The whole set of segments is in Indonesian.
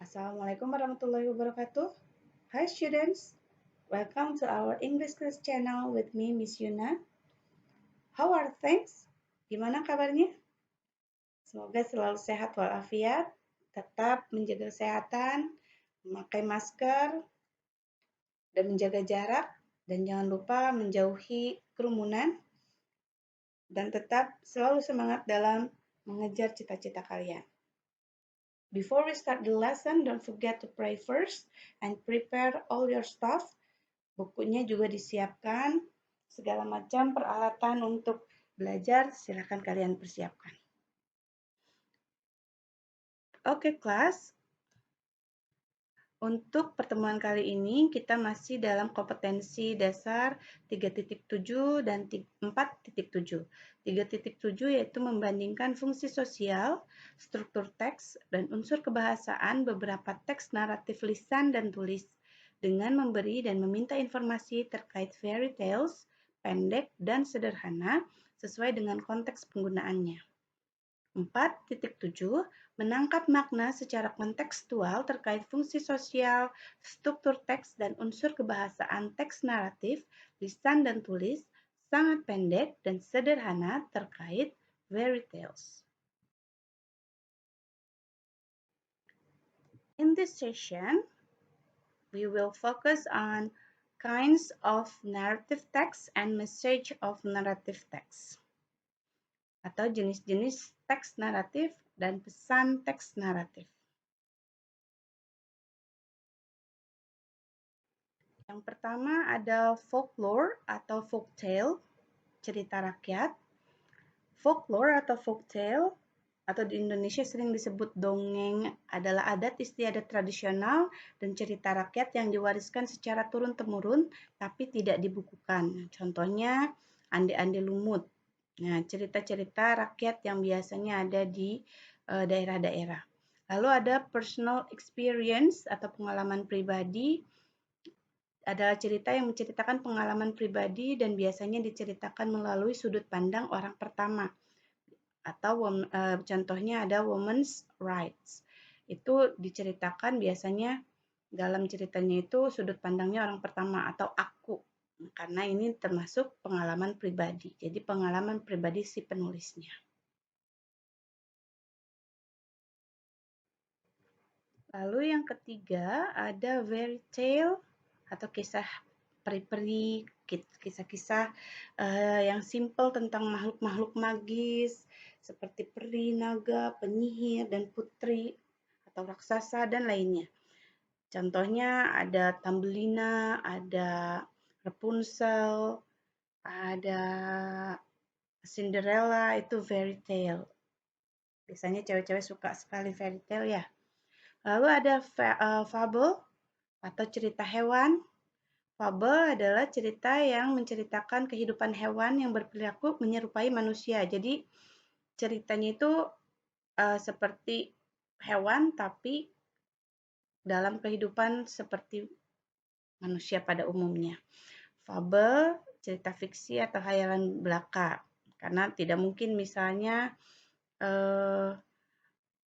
Assalamualaikum warahmatullahi wabarakatuh. Hi students, welcome to our English class channel with me Miss Yuna. How are things? Gimana kabarnya? Semoga selalu sehat walafiat, tetap menjaga kesehatan, memakai masker, dan menjaga jarak, dan jangan lupa menjauhi kerumunan, dan tetap selalu semangat dalam mengejar cita-cita kalian. Before we start the lesson, don't forget to pray first and prepare all your stuff. Bukunya juga disiapkan, segala macam peralatan untuk belajar silakan kalian persiapkan. Oke, kelas. Untuk pertemuan kali ini kita masih dalam kompetensi dasar 3.7 dan 4.7. 3.7 yaitu membandingkan fungsi sosial, struktur teks, dan unsur kebahasaan beberapa teks naratif lisan dan tulis dengan memberi dan meminta informasi terkait fairy tales, pendek dan sederhana sesuai dengan konteks penggunaannya. 4.7 menangkap makna secara kontekstual terkait fungsi sosial, struktur teks, dan unsur kebahasaan teks naratif, lisan dan tulis, sangat pendek dan sederhana terkait fairy tales. In this session, we will focus on kinds of narrative text and message of narrative text, atau jenis-jenis teks naratif dan pesan teks naratif. Yang pertama ada folklore atau folktale, cerita rakyat. Folklore atau folktale atau di Indonesia sering disebut dongeng adalah adat istiadat tradisional dan cerita rakyat yang diwariskan secara turun-temurun tapi tidak dibukukan. Contohnya Ande-Ande Lumut. Nah, cerita-cerita rakyat yang biasanya ada di daerah-daerah. Lalu ada personal experience atau pengalaman pribadi, adalah cerita yang menceritakan pengalaman pribadi dan biasanya diceritakan melalui sudut pandang orang pertama. Atau contohnya ada women's rights. Itu diceritakan biasanya dalam ceritanya itu sudut pandangnya orang pertama atau aku. Karena ini termasuk pengalaman pribadi. Jadi pengalaman pribadi si penulisnya. Lalu yang ketiga ada fairy tale atau kisah peri-peri, kisah-kisah yang simpel tentang makhluk-makhluk magis seperti peri, naga, penyihir, dan putri atau raksasa dan lainnya. Contohnya ada Thumbelina, ada Rapunzel, ada Cinderella, itu fairy tale. Biasanya cewek-cewek suka sekali fairy tale ya. Lalu ada fable atau cerita hewan. Fable adalah cerita yang menceritakan kehidupan hewan yang berperilaku menyerupai manusia. Jadi ceritanya itu seperti hewan tapi dalam kehidupan seperti manusia pada umumnya. Fable, cerita fiksi atau khayalan belaka. Karena tidak mungkin misalnya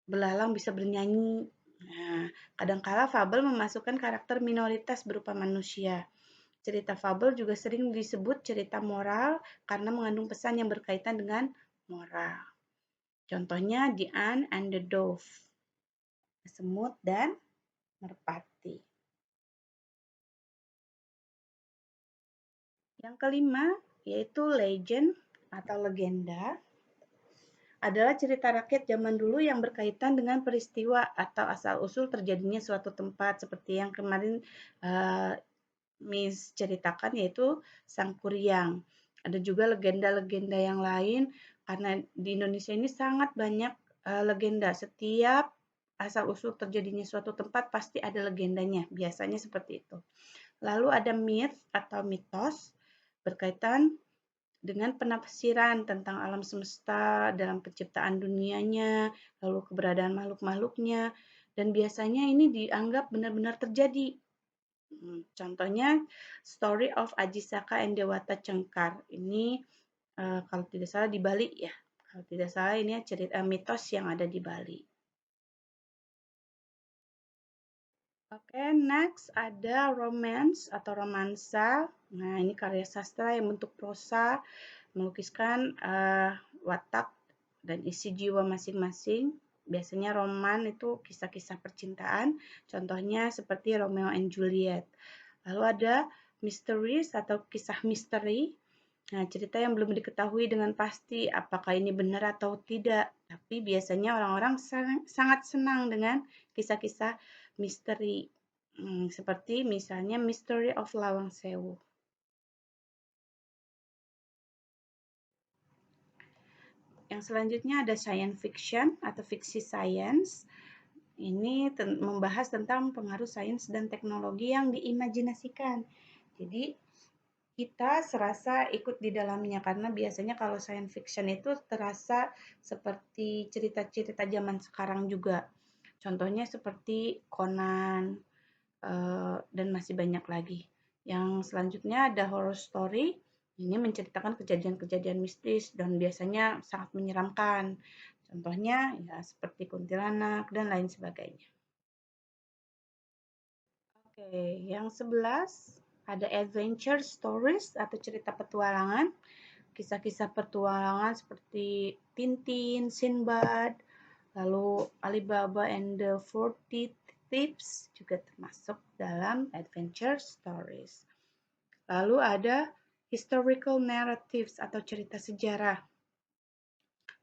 belalang bisa bernyanyi. Nah, kadangkala fabel memasukkan karakter minoritas berupa manusia. Cerita fabel juga sering disebut cerita moral karena mengandung pesan yang berkaitan dengan moral. Contohnya The Ant and the Dove, semut dan merpati. Yang kelima yaitu legend atau legenda. Adalah cerita rakyat zaman dulu yang berkaitan dengan peristiwa atau asal-usul terjadinya suatu tempat seperti yang kemarin Miss ceritakan yaitu Sangkuriang. Ada juga legenda-legenda yang lain karena di Indonesia ini sangat banyak legenda. Setiap asal-usul terjadinya suatu tempat pasti ada legendanya, biasanya seperti itu. Lalu ada myth atau mitos berkaitan dengan penafsiran tentang alam semesta dalam penciptaan dunianya, lalu keberadaan makhluk-makhluknya, dan biasanya ini dianggap benar-benar terjadi. Contohnya Story of Ajisaka and Dewata Cengkar. Ini kalau tidak salah di Bali ya. Kalau tidak salah ini cerita mitos yang ada di Bali. Oke, next ada romance atau romansa. Nah, ini karya sastra yang bentuk prosa, melukiskan watak dan isi jiwa masing-masing. Biasanya roman itu kisah-kisah percintaan, contohnya seperti Romeo and Juliet. Lalu ada mysteries atau kisah misteri. Nah, cerita yang belum diketahui dengan pasti apakah ini benar atau tidak. Tapi biasanya orang-orang sangat senang dengan kisah-kisah misteri. Seperti misalnya Mystery of Lawang Sewu. Yang selanjutnya ada science fiction atau fiksi sains. Ini membahas tentang pengaruh sains dan teknologi yang diimajinasikan. Jadi kita serasa ikut di dalamnya karena biasanya kalau science fiction itu terasa seperti cerita-cerita zaman sekarang juga. Contohnya seperti Conan dan masih banyak lagi. Yang selanjutnya ada horror story. Ini menceritakan kejadian-kejadian mistis dan biasanya sangat menyeramkan. Contohnya ya seperti kuntilanak dan lain sebagainya. Oke, yang 11 ada adventure stories atau cerita petualangan. Kisah-kisah petualangan seperti Tintin, Sinbad, lalu Alibaba and the 40 Thieves juga termasuk dalam adventure stories. Lalu ada historical narratives atau cerita sejarah.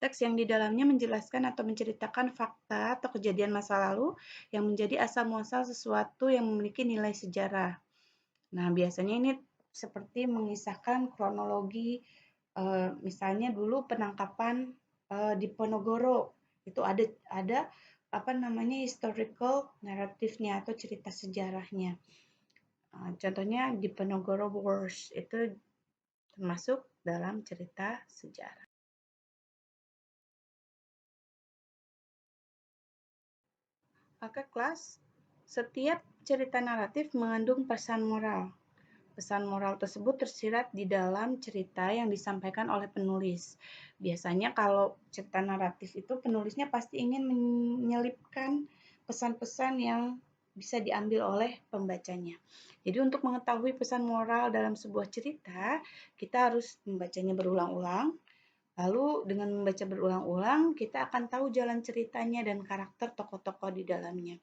Teks yang di dalamnya menjelaskan atau menceritakan fakta atau kejadian masa lalu yang menjadi asal-muasal sesuatu yang memiliki nilai sejarah. Nah, biasanya ini seperti mengisahkan kronologi, misalnya dulu penangkapan di Ponorogo itu ada apa namanya historical narrative-nya atau cerita sejarahnya. Contohnya di Ponorogo Wars itu termasuk dalam cerita sejarah. Oke, kelas. Setiap cerita naratif mengandung pesan moral. Pesan moral tersebut tersirat di dalam cerita yang disampaikan oleh penulis. Biasanya kalau cerita naratif itu penulisnya pasti ingin menyelipkan pesan-pesan yang bisa diambil oleh pembacanya. Jadi untuk mengetahui pesan moral dalam sebuah cerita, kita harus membacanya berulang-ulang. Lalu dengan membaca berulang-ulang, kita akan tahu jalan ceritanya dan karakter tokoh-tokoh di dalamnya.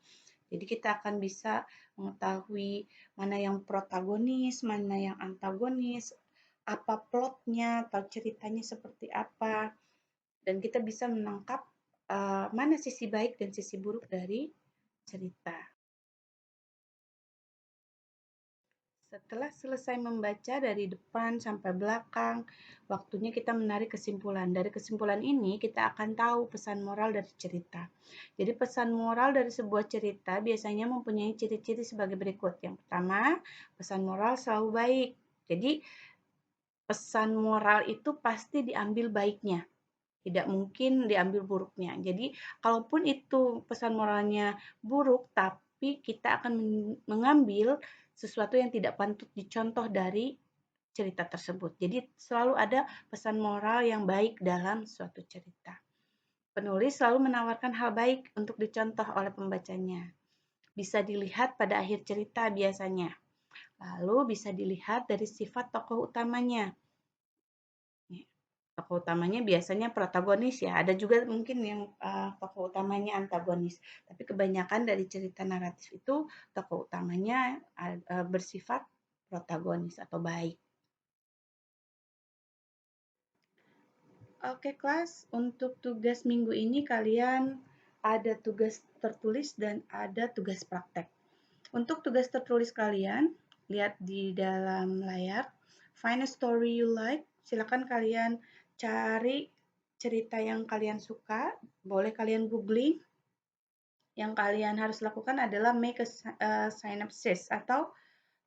Jadi kita akan bisa mengetahui mana yang protagonis, mana yang antagonis, apa plotnya atau ceritanya seperti apa, dan kita bisa menangkap mana sisi baik dan sisi buruk dari cerita. Setelah selesai membaca dari depan sampai belakang, waktunya kita menarik kesimpulan. Dari kesimpulan ini, kita akan tahu pesan moral dari cerita. Jadi pesan moral dari sebuah cerita biasanya mempunyai ciri-ciri sebagai berikut. Yang pertama, pesan moral selalu baik. Jadi pesan moral itu pasti diambil baiknya. Tidak mungkin diambil buruknya. Jadi kalaupun itu pesan moralnya buruk, tapi kita akan mengambil sesuatu yang tidak patut dicontoh dari cerita tersebut. Jadi selalu ada pesan moral yang baik dalam suatu cerita. Penulis selalu menawarkan hal baik untuk dicontoh oleh pembacanya. Bisa dilihat pada akhir cerita biasanya. Lalu bisa dilihat dari sifat tokoh utamanya. Tokoh utamanya biasanya protagonis ya, ada juga mungkin yang tokoh utamanya antagonis. Tapi kebanyakan dari cerita naratif itu tokoh utamanya bersifat protagonis atau baik. Oke kelas, untuk tugas minggu ini kalian ada tugas tertulis dan ada tugas praktek. Untuk tugas tertulis kalian, lihat di dalam layar, find a story you like, silakan kalian cari cerita yang kalian suka, boleh kalian googling. Yang kalian harus lakukan adalah make a synopsis atau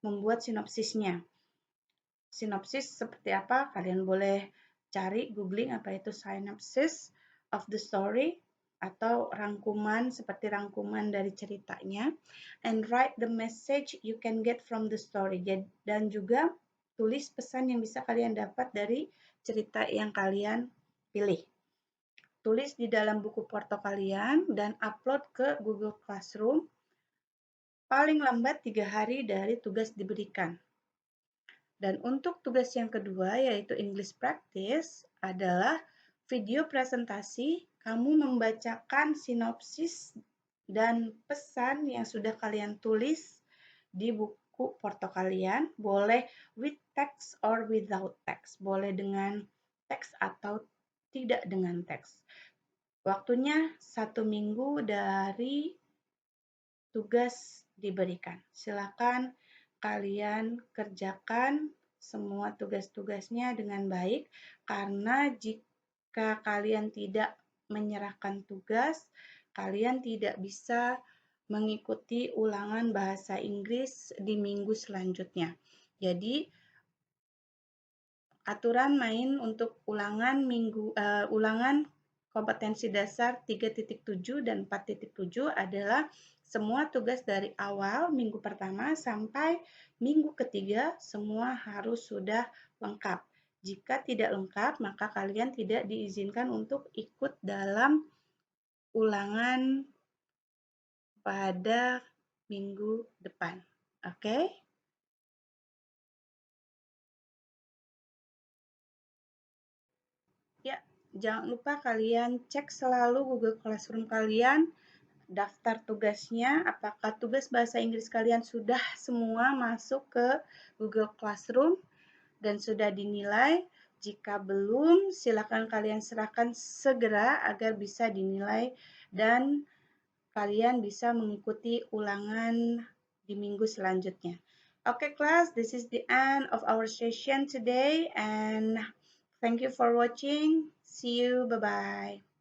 membuat sinopsisnya. Sinopsis seperti apa? Kalian boleh cari googling apa itu synopsis of the story atau rangkuman seperti rangkuman dari ceritanya, and write the message you can get from the story, dan juga tulis pesan yang bisa kalian dapat dari cerita yang kalian pilih. Tulis di dalam buku porto kalian dan upload ke Google Classroom. paling lambat 3 hari dari tugas diberikan. Dan untuk tugas yang kedua, yaitu English Practice, adalah video presentasi. Kamu membacakan sinopsis dan pesan yang sudah kalian tulis di buku porto kalian. Boleh with text or without text. Boleh dengan teks atau tidak dengan teks. Waktunya 1 minggu dari tugas diberikan. Silakan kalian kerjakan semua tugas-tugasnya dengan baik, karena jika kalian tidak menyerahkan tugas, kalian tidak bisa mengikuti ulangan bahasa Inggris di minggu selanjutnya. Jadi, aturan main untuk ulangan kompetensi dasar 3.7 dan 4.7 adalah semua tugas dari awal minggu pertama sampai minggu ketiga semua harus sudah lengkap. Jika tidak lengkap, maka kalian tidak diizinkan untuk ikut dalam ulangan pada minggu depan. Oke? Ya, jangan lupa kalian cek selalu Google Classroom kalian, daftar tugasnya, apakah tugas bahasa Inggris kalian sudah semua masuk ke Google Classroom dan sudah dinilai. Jika belum, silakan kalian serahkan segera agar bisa dinilai dan kalian bisa mengikuti ulangan di minggu selanjutnya. Okay, class, this is the end of our session today and thank you for watching. See you. Bye-bye.